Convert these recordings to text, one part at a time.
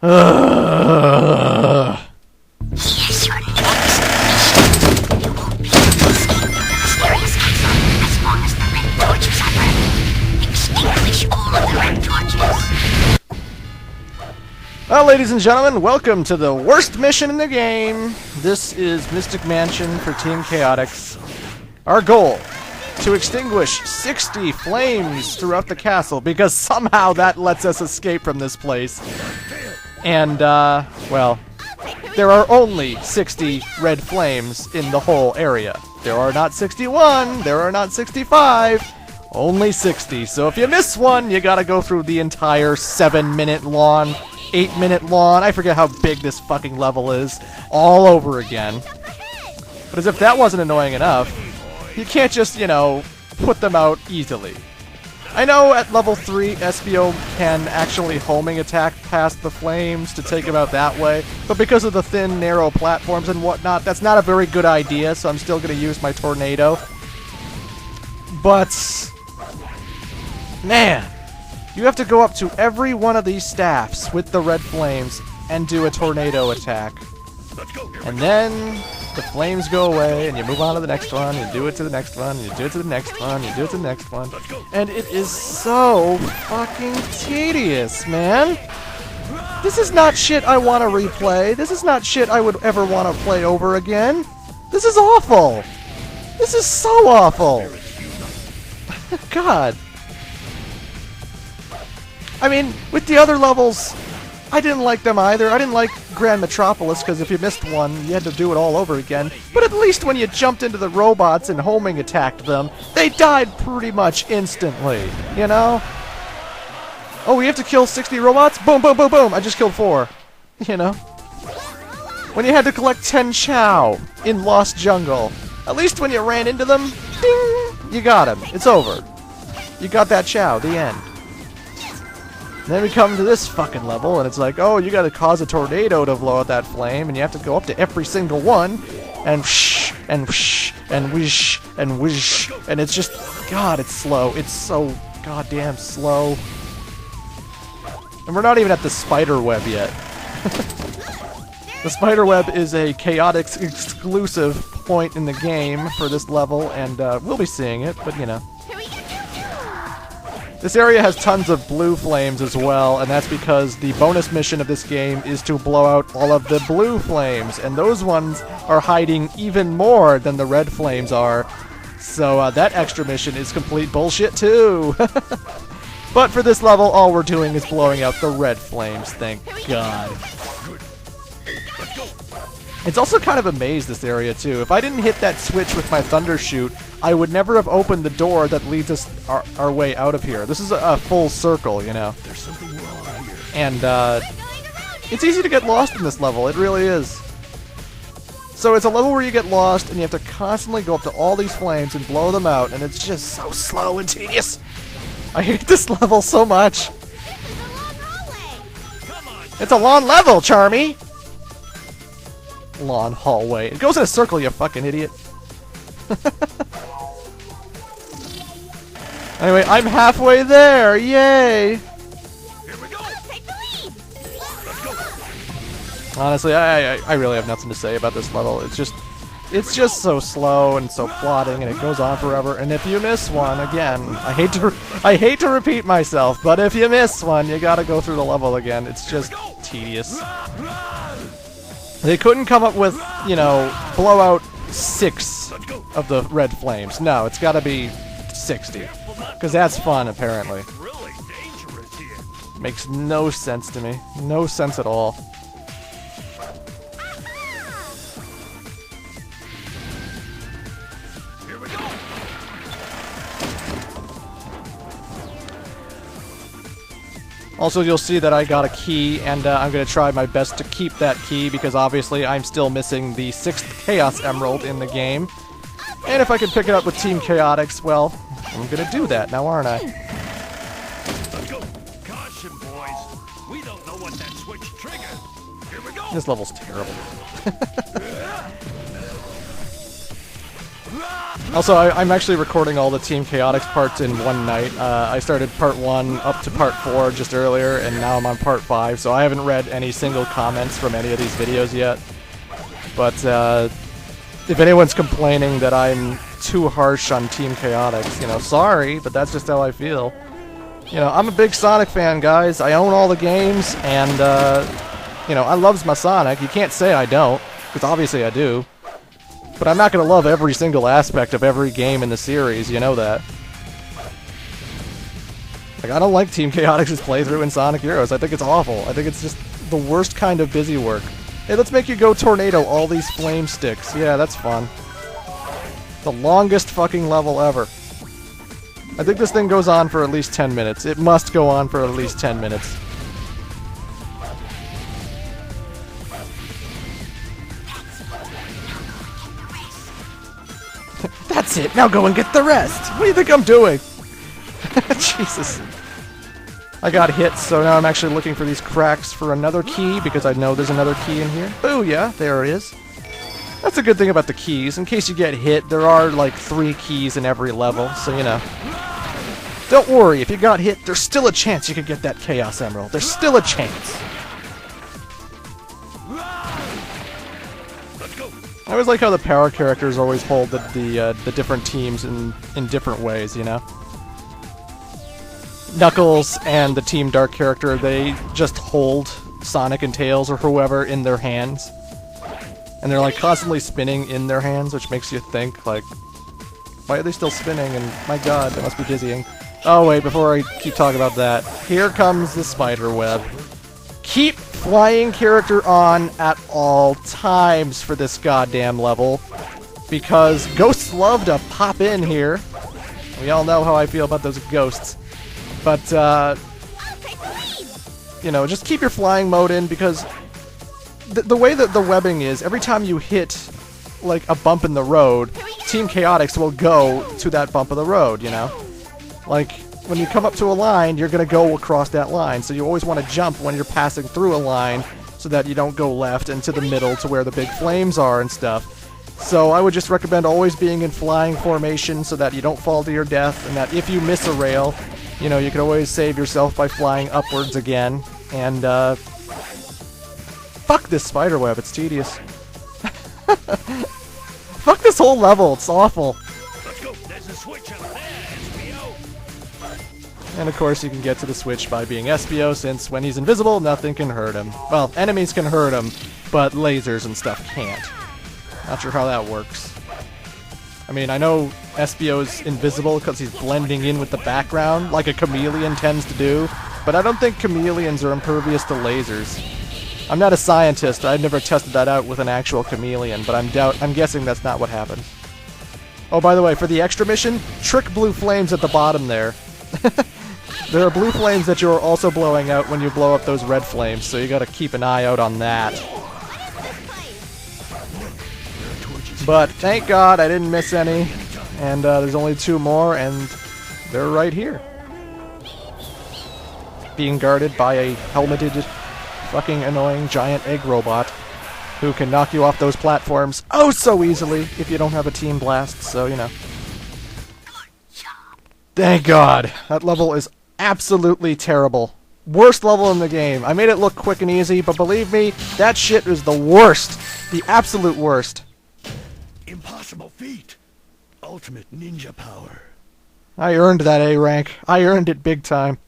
Ugh. Here's your next mission. You won't be able to escape the mysterious castle as long as the red torches are burning. Extinguish all of the red torches. Well, ladies and gentlemen, welcome to the worst mission in the game. This is Mystic Mansion for Team Chaotix. Our goal, to extinguish 60 flames throughout the castle, because somehow that lets us escape from this place. And, well, there are only 60 red flames in the whole area. There are not 61, there are not 65, only 60. So if you miss one, you gotta go through the entire 7-minute long, 8-minute long, I forget how big this fucking level is, all over again. But as if that wasn't annoying enough, you can't just, you know, put them out easily. I know at level 3, SBO can actually homing attack past the flames to take them out that way, but because of the thin, narrow platforms and whatnot, that's not a very good idea, so I'm still going to use my tornado. But, man, you have to go up to every one of these staffs with the red flames and do a tornado attack. And then the flames go away, and you move on to the next one, you do it to the next one, you do it to the next one, you do it to the next one. And it is so fucking tedious, man. This is not shit I want to replay. This is not shit I would ever want to play over again. This is awful. This is so awful. God. I mean, with the other levels, I didn't like them either. I didn't like Grand Metropolis, because if you missed one, you had to do it all over again. But at least when you jumped into the robots and homing attacked them, they died pretty much instantly, you know? Oh, we have to kill 60 robots? Boom, boom, boom, boom! I just killed 4. You know? When you had to collect 10 Chow in Lost Jungle, at least when you ran into them, ding! You got him. It's over. You got that Chow. The end. Then we come to this fucking level, and it's like, oh, you gotta cause a tornado to blow out that flame, and you have to go up to every single one, and whoosh, and whoosh, and whoosh, and whoosh, and it's just, God, it's slow. It's so goddamn slow. And we're not even at the Spiderweb yet. The Spiderweb is a Chaotix exclusive point in the game for this level, and we'll be seeing it, but you know. This area has tons of blue flames as well, and that's because the bonus mission of this game is to blow out all of the blue flames, and those ones are hiding even more than the red flames are. So that extra mission is complete bullshit too. But for this level, all we're doing is blowing out the red flames, thank God. It's also kind of a maze, this area too. If I didn't hit that switch with my Thunder Shoot, I would never have opened the door that leads us our way out of here. This is a full circle, you know. There's something wrong here. And it's easy to get lost in this level. It really is. So it's a level where you get lost, and you have to constantly go up to all these flames and blow them out, and it's just so slow and tedious. I hate this level so much. It's a long level, Charmy. Long hallway. It goes in a circle, you fucking idiot. Anyway, I'm halfway there! Yay! Here we go. Take the lead. Let's go. Honestly, I really have nothing to say about this level. It's just so slow and so plotting, and it goes on forever. And if you miss one, again, I hate to repeat myself, but if you miss one, you gotta go through the level again. It's just tedious. They couldn't come up with, you know, blow out 6 of the red flames. No, it's gotta be 60. Because that's fun, apparently. Makes no sense to me. No sense at all. Also, you'll see that I got a key, and I'm going to try my best to keep that key, because obviously I'm still missing the 6th Chaos Emerald in the game. And if I can pick it up with Team Chaotix, well, I'm going to do that now, aren't I? Let's go. Caution, boys. We don't know what that switch triggered. Here we go. This level's terrible. Also, I'm actually recording all the Team Chaotix parts in one night. I started part 1 up to part 4 just earlier, and now I'm on part 5, so I haven't read any single comments from any of these videos yet. But if anyone's complaining that I'm too harsh on Team Chaotix, you know, sorry, but that's just how I feel. You know, I'm a big Sonic fan, guys. I own all the games, and, you know, I loves my Sonic. You can't say I don't, because obviously I do. But I'm not going to love every single aspect of every game in the series, you know that. Like, I don't like Team Chaotix's playthrough in Sonic Heroes. I think it's awful. I think it's just the worst kind of busy work. Hey, let's make you go tornado all these flame sticks. Yeah, that's fun. The longest fucking level ever. I think this thing goes on for at least 10 minutes. It must go on for at least 10 minutes. That's it, now go and get the rest! What do you think I'm doing? Jesus. I got hit, so now I'm actually looking for these cracks for another key, because I know there's another key in here. Booyah, there it is. That's a good thing about the keys. In case you get hit, there are like 3 keys in every level, so you know. Don't worry, if you got hit, there's still a chance you could get that Chaos Emerald. There's still a chance. I always like how the power characters always hold the different teams in different ways, you know? Knuckles and the Team Dark character, they just hold Sonic and Tails or whoever in their hands. And they're like constantly spinning in their hands, which makes you think, like, why are they still spinning? And my god, that must be dizzying. Oh wait, before I keep talking about that, here comes the Spiderweb. Keep flying character on at all times for this goddamn level, because ghosts love to pop in here. We all know how I feel about those ghosts. But, you know, just keep your flying mode in, because the way that the webbing is, every time you hit, like, a bump in the road, Team Chaotix will go to that bump of the road, you know? Like, when you come up to a line, you're going to go across that line, so you always want to jump when you're passing through a line so that you don't go left into the middle to where the big flames are and stuff. So I would just recommend always being in flying formation so that you don't fall to your death, and that if you miss a rail, you know, you can always save yourself by flying upwards again. And, fuck this Spiderweb, it's tedious. Fuck this whole level, it's awful. Let's go. There's a switch up there, SBO. And of course you can get to the switch by being SBO, since when he's invisible, nothing can hurt him. Well, enemies can hurt him, but lasers and stuff can't. Not sure how that works. I mean, I know SBO's invisible because he's blending in with the background, like a chameleon tends to do, but I don't think chameleons are impervious to lasers. I'm not a scientist, I've never tested that out with an actual chameleon, but I'm guessing that's not what happened. Oh, by the way, for the extra mission, trick blue flames at the bottom there. There are blue flames that you're also blowing out when you blow up those red flames, so you gotta keep an eye out on that. But thank God I didn't miss any, and there's only 2 more, and they're right here. Being guarded by a helmeted, fucking annoying giant egg robot who can knock you off those platforms oh so easily if you don't have a team blast, so you know. Thank God. That level is absolutely terrible. Worst level in the game. I made it look quick and easy, but believe me, that shit is the worst. The absolute worst. Impossible feat. Ultimate ninja power. I earned that A rank. I earned it big time.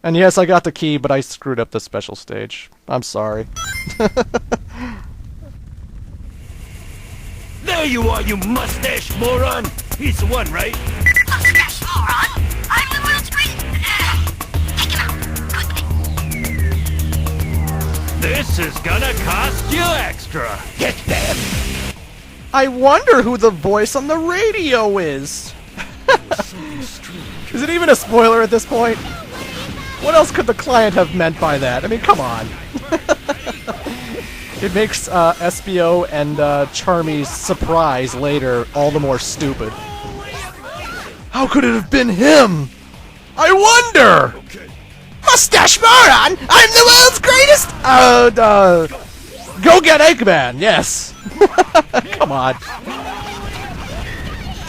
And yes, I got the key, but I screwed up the special stage. I'm sorry. There you are, you mustache moron! He's the one, right? Mustache moron? I'm the world's greatest... Take him out, quickly. This is gonna cost you extra. Get them! I wonder who the voice on the radio is. Is it even a spoiler at this point? What else could the client have meant by that? I mean, come on. It makes SBO and Charmy's surprise later all the more stupid. How could it have been him? I wonder! Okay. Mustache moron! I'm the world's greatest! Go get Eggman, yes! Come on.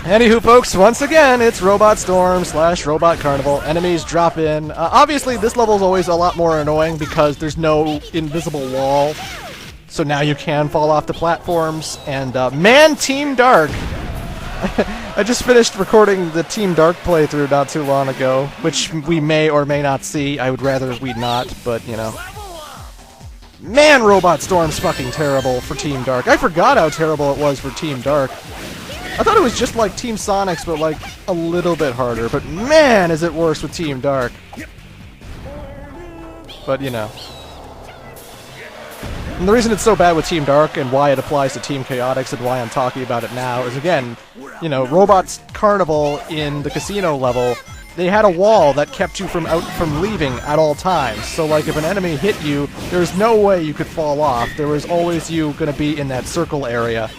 Anywho, folks, once again, it's Robot Storm / Robot Carnival. Enemies drop in. Obviously, this level is always a lot more annoying because there's no invisible wall. So now you can fall off the platforms. And, man, Team Dark! I just finished recording the Team Dark playthrough not too long ago, which we may or may not see. I would rather we not, but, you know. Man, Robot Storm's fucking terrible for Team Dark. I forgot how terrible it was for Team Dark. I thought it was just like Team Sonic's, but like a little bit harder. But man, is it worse with Team Dark. But you know. And the reason it's so bad with Team Dark and why it applies to Team Chaotix and why I'm talking about it now is, again, you know, Robot Carnival in the casino level, they had a wall that kept you from leaving at all times. So like if an enemy hit you, there's no way you could fall off. There was always you gonna be in that circle area.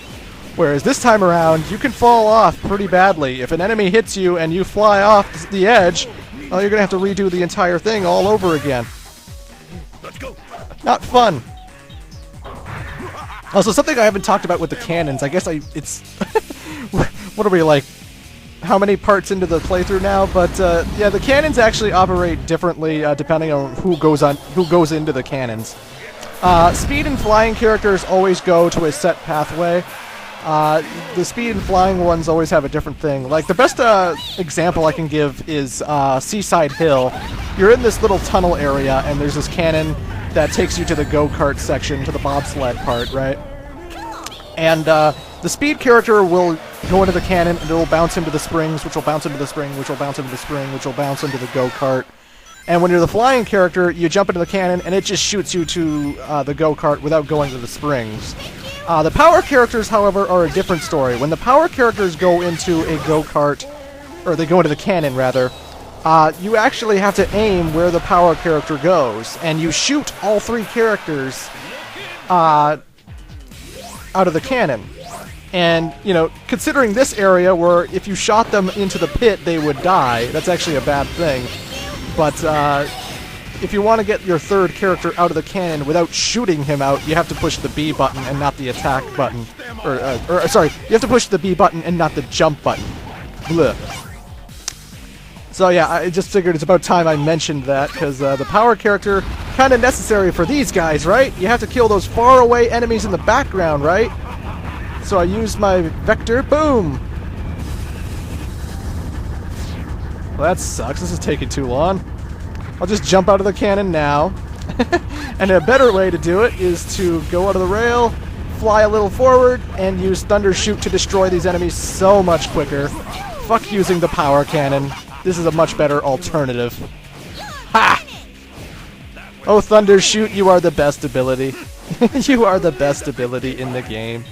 Whereas this time around, you can fall off pretty badly. If an enemy hits you and you fly off the edge, well, you're gonna have to redo the entire thing all over again. Let's go. Not fun. Also, something I haven't talked about with the cannons, I guess it's... what are we, like, how many parts into the playthrough now? But, yeah, the cannons actually operate differently depending on who goes into the cannons. Speed and flying characters always go to a set pathway. The speed and flying ones always have a different thing. Like, the best example I can give is Seaside Hill. You're in this little tunnel area, and there's this cannon that takes you to the go-kart section, to the bobsled part, right? And the speed character will go into the cannon, and it'll bounce into the springs, which will bounce into the spring, which will bounce into the spring, which will bounce into the go-kart. And when you're the flying character, you jump into the cannon, and it just shoots you to the go-kart without going to the springs. The power characters, however, are a different story. When the power characters go into a go-kart, or they go into the cannon, rather, you actually have to aim where the power character goes, and you shoot all three characters out of the cannon. And, you know, considering this area where if you shot them into the pit, they would die, that's actually a bad thing. But, if you want to get your third character out of the cannon without shooting him out, you have to push the B button and not the attack button. Or sorry, you have to push the B button and not the jump button. Blech. So yeah, I just figured it's about time I mentioned that, because the power character, kind of necessary for these guys, right? You have to kill those faraway enemies in the background, right? So I used my vector, boom! Well, that sucks, this is taking too long. I'll just jump out of the cannon now. And a better way to do it is to go out of the rail, fly a little forward, and use Thunder Shoot to destroy these enemies so much quicker. Fuck using the power cannon. This is a much better alternative. Ha! Oh, Thunder Shoot, you are the best ability. You are the best ability in the game.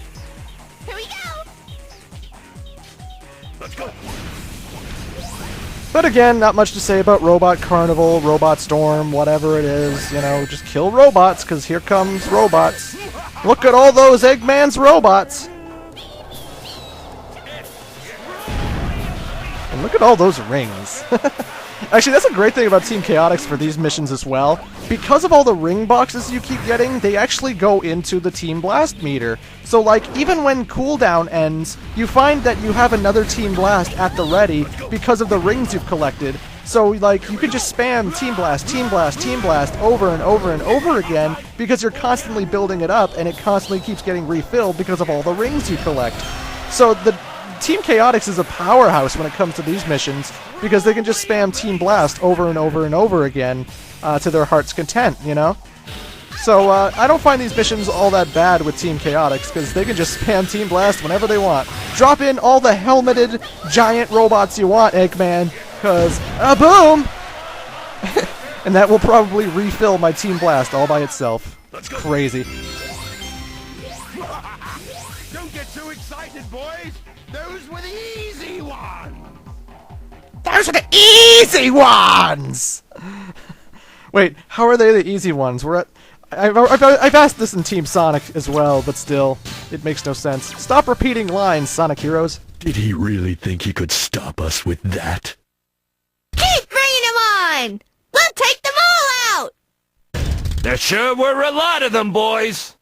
Here we go! Let's go. But again, not much to say about Robot Carnival, Robot Storm, whatever it is. You know, just kill robots, because here comes robots. Look at all those Eggman's robots! And look at all those rings. Actually, that's a great thing about Team Chaotix for these missions as well. Because of all the ring boxes you keep getting, they actually go into the Team Blast meter. So, like, even when cooldown ends, you find that you have another Team Blast at the ready because of the rings you've collected. So, like, you can just spam Team Blast, Team Blast, Team Blast over and over and over again because you're constantly building it up and it constantly keeps getting refilled because of all the rings you collect. So, the Team Chaotix is a powerhouse when it comes to these missions because they can just spam Team Blast over and over and over again to their heart's content, you know? So, I don't find these missions all that bad with Team Chaotix because they can just spam Team Blast whenever they want. Drop in all the helmeted giant robots you want, Eggman, because, boom! And that will probably refill my Team Blast all by itself. That's crazy. Don't get too excited, boys. Those were the easy ones. Those are the easy ones! Wait, how are they the easy ones? I've asked this in Team Sonic as well, but still, it makes no sense. Stop repeating lines, Sonic Heroes. Did he really think he could stop us with that? Keep bringing them on! We'll take them all out! There sure were a lot of them, boys.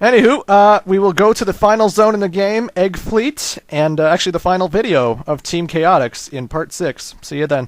Anywho, we will go to the final zone in the game, Egg Fleet, and actually the final video of Team Chaotix in Part 6. See you then.